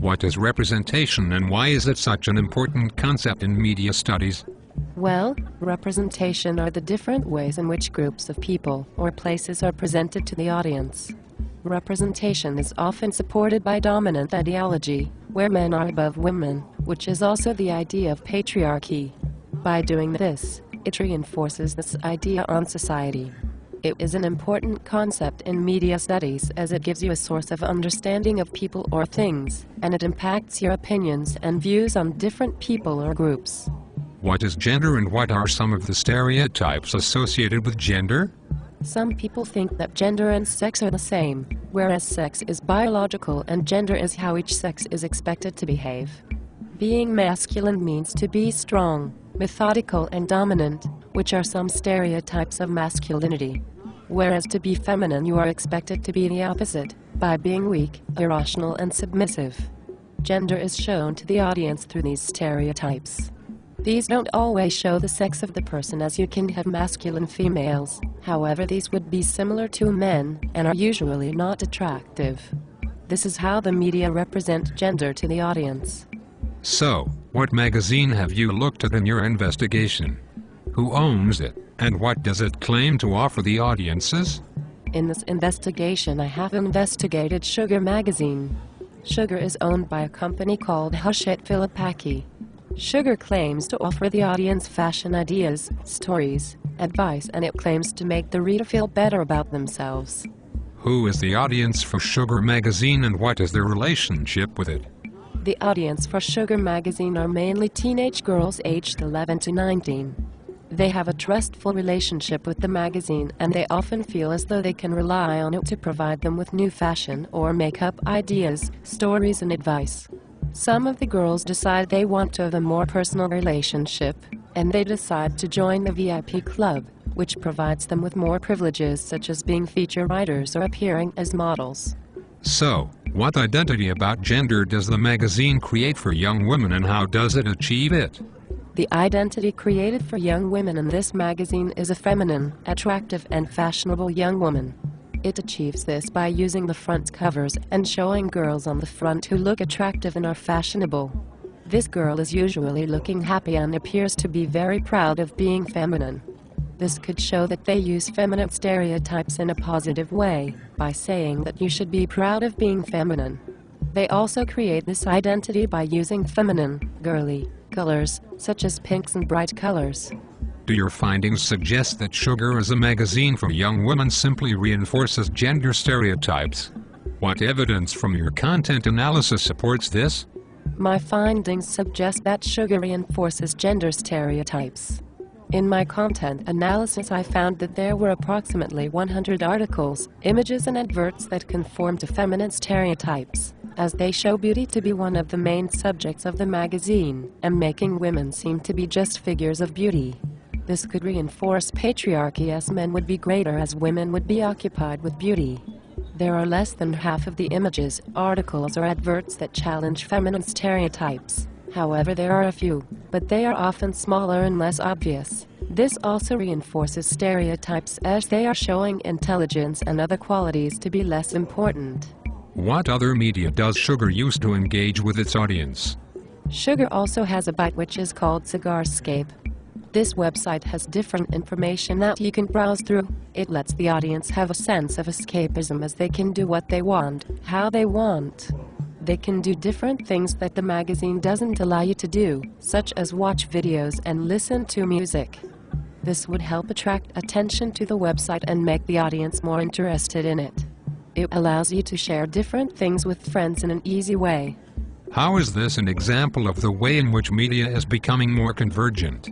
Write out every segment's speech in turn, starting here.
What is representation and why is it such an important concept in media studies? Well, representation are the different ways in which groups of people or places are presented to the audience. Representation is often supported by dominant ideology, where men are above women, which is also the idea of patriarchy. By doing this, it reinforces this idea on society. It is an important concept in media studies as it gives you a source of understanding of people or things, and it impacts your opinions and views on different people or groups. What is gender and what are some of the stereotypes associated with gender? Some people think that gender and sex are the same, whereas sex is biological and gender is how each sex is expected to behave. Being masculine means to be strong, methodical and dominant, which are some stereotypes of masculinity. Whereas to be feminine you are expected to be the opposite, by being weak, irrational and submissive. Gender is shown to the audience through these stereotypes. These don't always show the sex of the person as you can have masculine females, however these would be similar to men and are usually not attractive. This is how the media represent gender to the audience. So, what magazine have you looked at in your investigation? Who owns it, and what does it claim to offer the audiences? In this investigation I have investigated Sugar magazine. Sugar is owned by a company called Hachette Philippaki. Sugar claims to offer the audience fashion ideas, stories, advice, and it claims to make the reader feel better about themselves. Who is the audience for Sugar magazine and what is their relationship with it? The audience for Sugar magazine are mainly teenage girls aged 11 to 19. They have a trustful relationship with the magazine and they often feel as though they can rely on it to provide them with new fashion or makeup ideas, stories and advice. Some of the girls decide they want to have a more personal relationship, and they decide to join the VIP club, which provides them with more privileges such as being feature writers or appearing as models. So, what identity about gender does the magazine create for young women and how does it achieve it? The identity created for young women in this magazine is a feminine, attractive and fashionable young woman. It achieves this by using the front covers and showing girls on the front who look attractive and are fashionable. This girl is usually looking happy and appears to be very proud of being feminine. This could show that they use feminine stereotypes in a positive way, by saying that you should be proud of being feminine. They also create this identity by using feminine, girly, colors, such as pinks and bright colors. Do your findings suggest that Sugar as a magazine for young women simply reinforces gender stereotypes? What evidence from your content analysis supports this? My findings suggest that Sugar reinforces gender stereotypes. In my content analysis I found that there were approximately 100 articles, images and adverts that conform to feminine stereotypes, as they show beauty to be one of the main subjects of the magazine, and making women seem to be just figures of beauty. This could reinforce patriarchy as men would be greater as women would be occupied with beauty. There are less than half of the images, articles or adverts that challenge feminine stereotypes. However, there are a few, but they are often smaller and less obvious. This also reinforces stereotypes as they are showing intelligence and other qualities to be less important. What other media does Sugar use to engage with its audience? Sugar also has a bite which is called Cigarscape. This website has different information that you can browse through. It lets the audience have a sense of escapism as they can do what they want, how they want. They can do different things that the magazine doesn't allow you to do, such as watch videos and listen to music. This would help attract attention to the website and make the audience more interested in it. It allows you to share different things with friends in an easy way. How is this an example of the way in which media is becoming more convergent?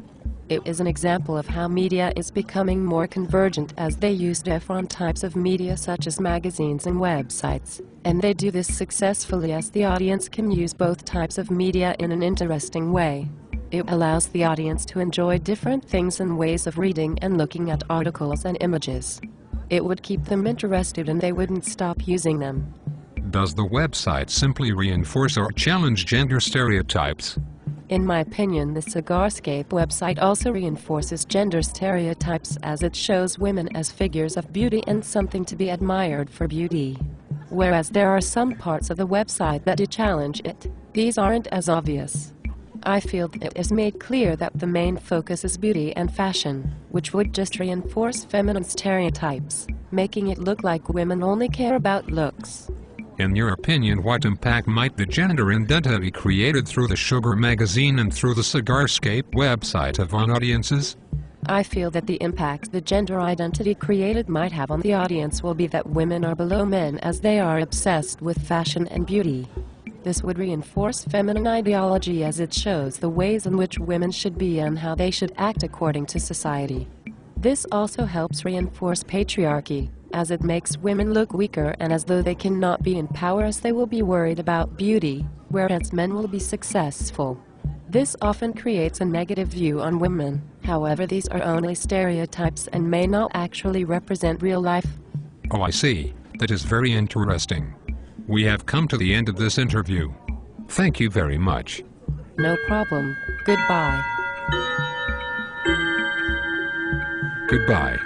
It is an example of how media is becoming more convergent as they use different types of media such as magazines and websites, and they do this successfully as the audience can use both types of media in an interesting way. It allows the audience to enjoy different things and ways of reading and looking at articles and images. It would keep them interested and they wouldn't stop using them. Does the website simply reinforce or challenge gender stereotypes? In my opinion, the Cigarscape website also reinforces gender stereotypes as it shows women as figures of beauty and something to be admired for beauty. whereas there are some parts of the website that do challenge it. These aren't as obvious. I feel that it is made clear that the main focus is beauty and fashion, which would just reinforce feminine stereotypes, making it look like women only care about looks. In your opinion, what impact might the gender identity created through the Sugar magazine and through the Cigarscape website have on audiences? I feel that the impact the gender identity created might have on the audience will be that women are below men as they are obsessed with fashion and beauty. This would reinforce feminine ideology as it shows the ways in which women should be and how they should act according to society. This also helps reinforce patriarchy, as it makes women look weaker and as though they cannot be in power as they will be worried about beauty, whereas men will be successful. This often creates a negative view on women. However, these are only stereotypes and may not actually represent real life. Oh, I see. That is very interesting. We have come to the end of this interview. Thank you very much. No problem. Goodbye. Goodbye.